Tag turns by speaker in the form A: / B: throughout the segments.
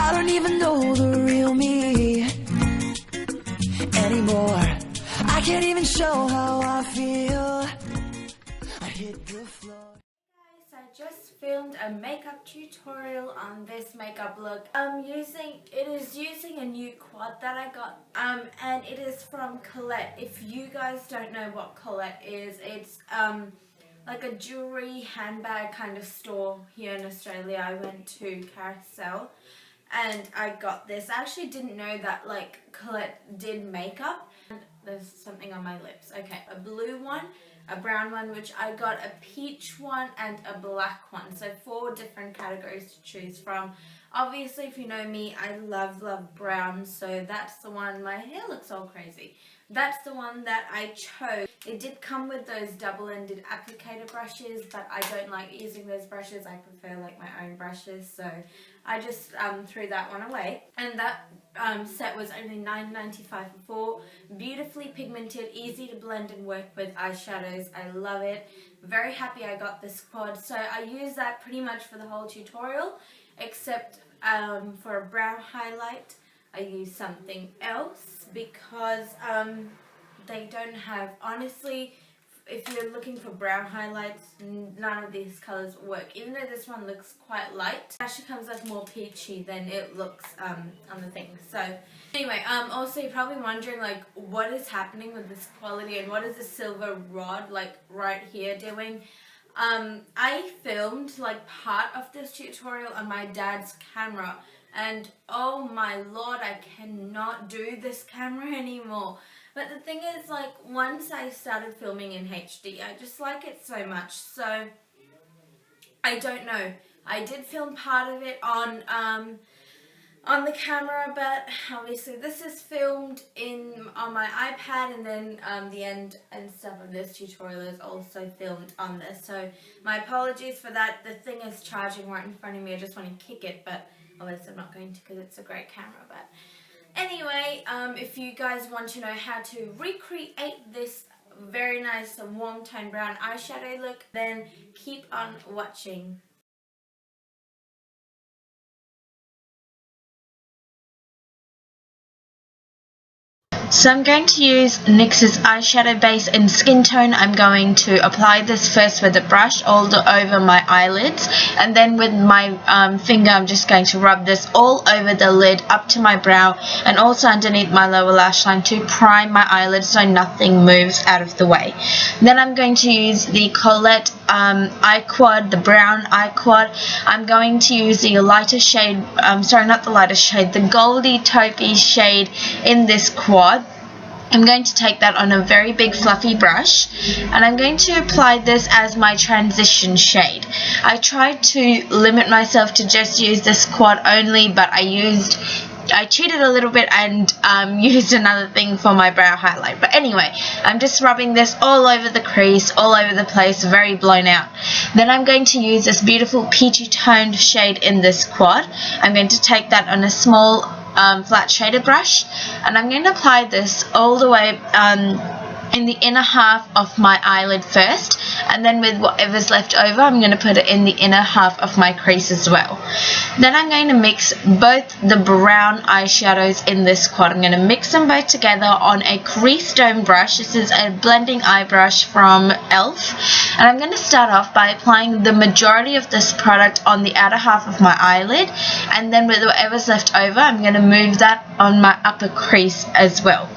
A: I don't even know the real me anymore. I can't even show how I feel. I hit the floor.
B: Guys, I just filmed a makeup tutorial on this makeup look. It is using a new quad that I got. And it is from Colette. If you guys don't know what Colette is, it's like a jewelry handbag kind of store here in Australia. I went to Carousel and I got this. I actually didn't know that like Colette did makeup. And there's something on my lips. Okay, a blue one, a brown one, which I got a peach one and a black one. So 4 different categories to choose from. Obviously, if you know me, I love brown, so that's the one. My hair looks all crazy. That's the one that I chose. It did come with those double-ended applicator brushes, but I don't like using those brushes. I prefer like my own brushes, so I just threw that one away. And that set was only $9.95 for 4. Beautifully pigmented, easy to blend and work with eyeshadows. I love it. Very happy I got this quad. So I use that pretty much for the whole tutorial, except for a brow highlight I use something else because they don't have, honestly, if you're looking for brow highlights, none of these colors work. Even though this one looks quite light, it actually comes up more peachy than it looks on the thing. So anyway, also you're probably wondering like what is happening with this quality and what is the silver rod like right here doing. I filmed like part of this tutorial on my dad's camera, and oh my lord, I cannot do this camera anymore. But the thing is, like, once I started filming in HD, I just like it so much. So I don't know. I did film part of it on the camera, but obviously this is filmed on my iPad, and then the end and stuff of this tutorial is also filmed on this. So my apologies for that. The thing is charging right in front of me. I just want to kick it, but obviously I'm not going to because it's a great camera. But anyway, if you guys want to know how to recreate this very nice warm tone brown eyeshadow look, then keep on watching.
C: So I'm going to use NYX's eyeshadow base in Skin Tone. I'm going to apply this first with a brush all over my eyelids, and then with my finger I'm just going to rub this all over the lid up to my brow and also underneath my lower lash line to prime my eyelids so nothing moves out of the way. Then I'm going to use the Colette eye quad, the brown eye quad. I'm going to use the lighter shade, sorry, not the lighter shade, the goldy taupey shade in this quad. I'm going to take that on a very big fluffy brush, and I'm going to apply this as my transition shade. I tried to limit myself to just use this quad only, but I cheated a little bit and used another thing for my brow highlight. But anyway, I'm just rubbing this all over the crease, all over the place, very blown out. Then I'm going to use this beautiful peachy toned shade in this quad. I'm going to take that on a small flat shaded brush, and I'm going to apply this all the way in the inner half of my eyelid first, and then with whatever's left over I'm going to put it in the inner half of my crease as well. Then I'm going to mix both the brown eyeshadows in this quad. I'm going to mix them both together on a crease dome brush. This is a blending eye brush from ELF, and I'm going to start off by applying the majority of this product on the outer half of my eyelid, and then with whatever's left over I'm going to move that on my upper crease as well.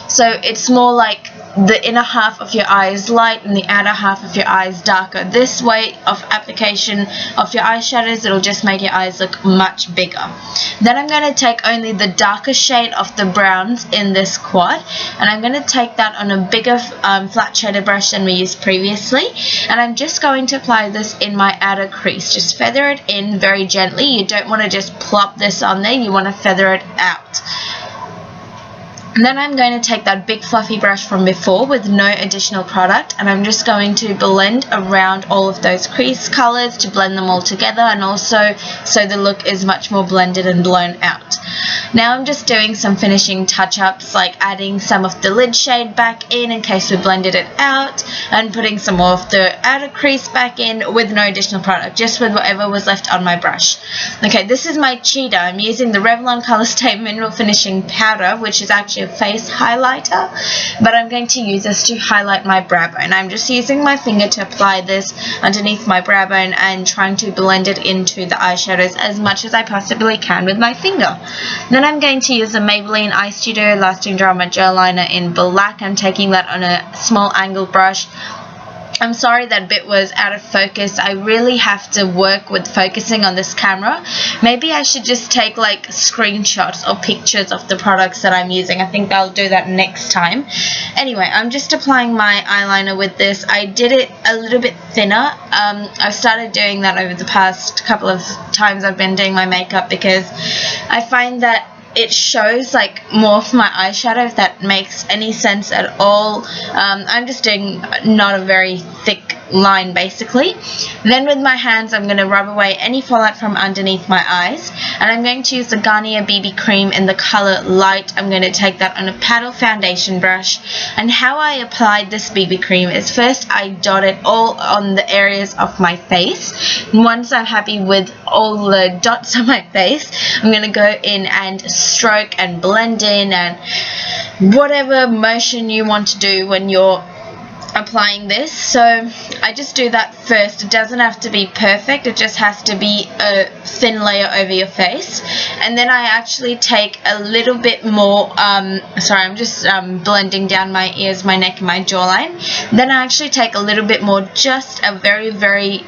C: So it's more like the inner half of your eye is light and the outer half of your eye is darker. This way of application of your eyeshadows, it'll just make your eyes look much bigger. Then I'm going to take only the darker shade of the browns in this quad, and I'm going to take that on a bigger flat shaded brush than we used previously, and I'm just going to apply this in my outer crease. Just feather it in very gently. You don't want to just plop this on there, you want to feather it out. And then I'm going to take that big fluffy brush from before with no additional product, and I'm just going to blend around all of those crease colors to blend them all together, and also so the look is much more blended and blown out. Now I'm just doing some finishing touch-ups, like adding some of the lid shade back in case we blended it out, and putting some more of the outer crease back in with no additional product, just with whatever was left on my brush. Okay, this is my cheetah. I'm using the Revlon Colorstay Mineral Finishing Powder, which is actually a face highlighter, but I'm going to use this to highlight my brow bone. I'm just using my finger to apply this underneath my brow bone and trying to blend it into the eyeshadows as much as I possibly can with my finger. Then I'm going to use the Maybelline Eye Studio Lasting Drama Gel Liner in black. I'm taking that on a small angle brush. I'm sorry that bit was out of focus. I really have to work with focusing on this camera. Maybe I should just take like screenshots or pictures of the products that I'm using. I think I'll do that next time. Anyway, I'm just applying my eyeliner with this. I did it a little bit thinner. I've started doing that over the past couple of times I've been doing my makeup, because I find that it shows like more of my eyeshadow, if that makes any sense at all. I'm just doing not a very thick line basically. Then with my hands I'm going to rub away any fallout from underneath my eyes, and I'm going to use the Garnier BB cream in the color Light. I'm going to take that on a paddle foundation brush, and how I applied this BB cream is first I dot it all on the areas of my face. Once I'm happy with all the dots on my face, I'm going to go in and stroke and blend in, and whatever motion you want to do when you're applying this. So I just do that first. It doesn't have to be perfect, it just has to be a thin layer over your face. And then I actually take a little bit more, sorry, I'm just blending down my ears, my neck and my jawline. Then I actually take a little bit more, just a very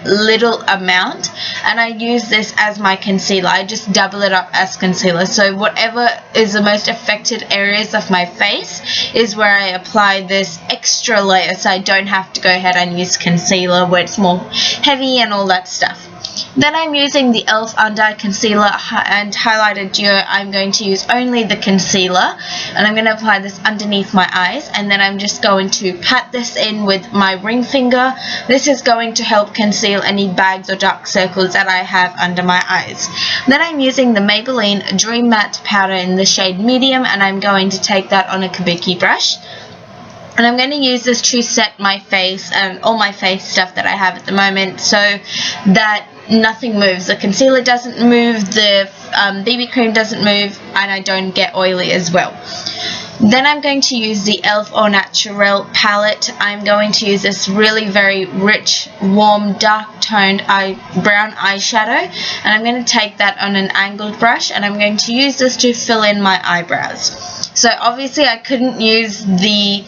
C: little amount, and I use this as my concealer. I just double it up as concealer, so whatever is the most affected areas of my face is where I apply this extra layer, so I don't have to go ahead and use concealer where it's more heavy and all that stuff. Then I'm using the e.l.f. Under Eye Concealer and Highlighter Duo. I'm going to use only the concealer, and I'm going to apply this underneath my eyes, and then I'm just going to pat this in with my ring finger. This is going to help conceal any bags or dark circles that I have under my eyes. Then I'm using the Maybelline Dream Matte Powder in the shade Medium, and I'm going to take that on a kabuki brush. And I'm going to use this to set my face and all my face stuff that I have at the moment, so that nothing moves. The concealer doesn't move, the BB cream doesn't move, and I don't get oily as well. Then I'm going to use the e.l.f. Au Naturel palette. I'm going to use this really very rich, warm, dark toned brown eyeshadow, and I'm going to take that on an angled brush, and I'm going to use this to fill in my eyebrows. So obviously I couldn't use the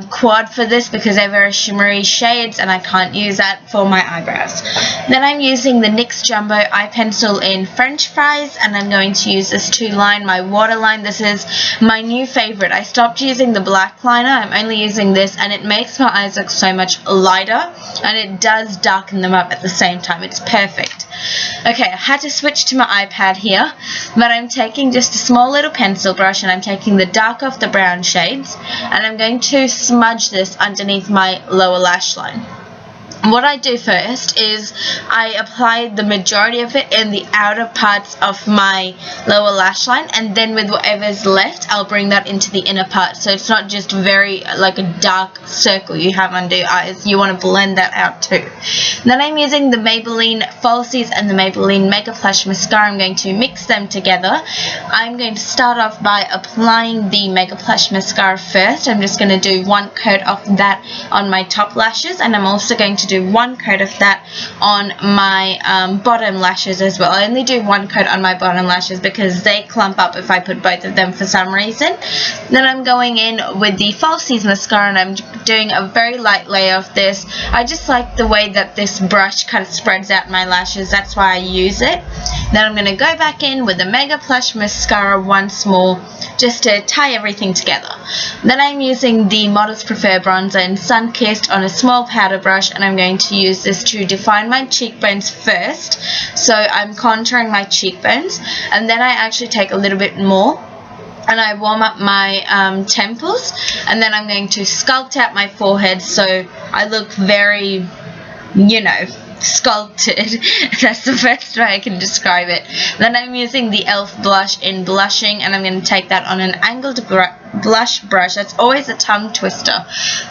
C: quad for this because they're very shimmery shades, and I can't use that for my eyebrows. Then I'm using the NYX Jumbo Eye Pencil in French Fries, and I'm going to use this to line my waterline. This is my new favorite. I stopped using the black liner, I'm only using this, and it makes my eyes look so much lighter, and it does darken them up at the same time. It's perfect. Okay, I had to switch to my iPad here, but I'm taking just a small little pencil brush, and I'm taking the dark of the brown shades, and I'm going to smudge this underneath my lower lash line. What I do first is I apply the majority of it in the outer parts of my lower lash line, and then with whatever's left I'll bring that into the inner part, so it's not just very like a dark circle you have under your eyes. You want to blend that out too. Then I'm using the Maybelline Falsies and the Maybelline Mega Flash Mascara. I'm going to mix them together. I'm going to start off by applying the Mega Flash Mascara first. I'm just going to do one coat of that on my top lashes, and I'm also going to do one coat of that on my bottom lashes as well. I only do one coat on my bottom lashes because they clump up if I put both of them for some reason. Then I'm going in with the Falsies mascara, and I'm doing a very light layer of this. I just like the way that this brush kind of spreads out my lashes, that's why I use it. Then I'm going to go back in with the Mega Flash mascara once more, just to tie everything together. Then I'm using the Models Prefer bronzer in Sunkissed on a small powder brush, and I'm going to use this to define my cheekbones first. So I'm contouring my cheekbones, and then I actually take a little bit more and I warm up my temples, and then I'm going to sculpt out my forehead so I look very, you know, sculpted. That's the best way I can describe it. Then I'm using the e.l.f. blush in blushing, and I'm going to take that on an angled blush brush. That's always a tongue twister.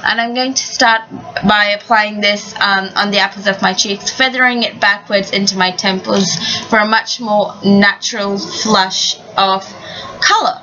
C: And I'm going to start by applying this on the apples of my cheeks, feathering it backwards into my temples for a much more natural flush of colour.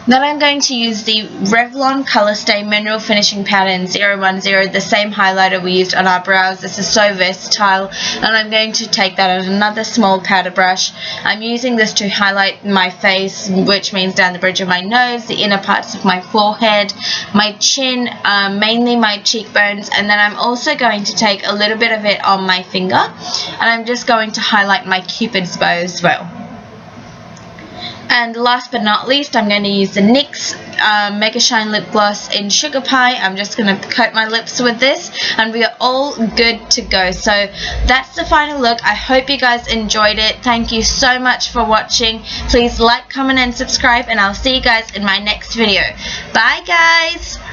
C: Then I'm going to use the Revlon Colour Stay Mineral Finishing Powder in 010, the same highlighter we used on our brows. This is so versatile, and I'm going to take that on another small powder brush. I'm using this to highlight my face, which means down the bridge of my nose, the inner parts of my forehead, my chin, mainly my cheekbones, and then I'm also going to take a little bit of it on my finger, and I'm just going to highlight my Cupid's bow as well. And last but not least, I'm going to use the NYX Mega Shine Lip Gloss in Sugar Pie. I'm just going to coat my lips with this, and we are all good to go. So that's the final look. I hope you guys enjoyed it. Thank you so much for watching. Please like, comment and subscribe, and I'll see you guys in my next video. Bye guys!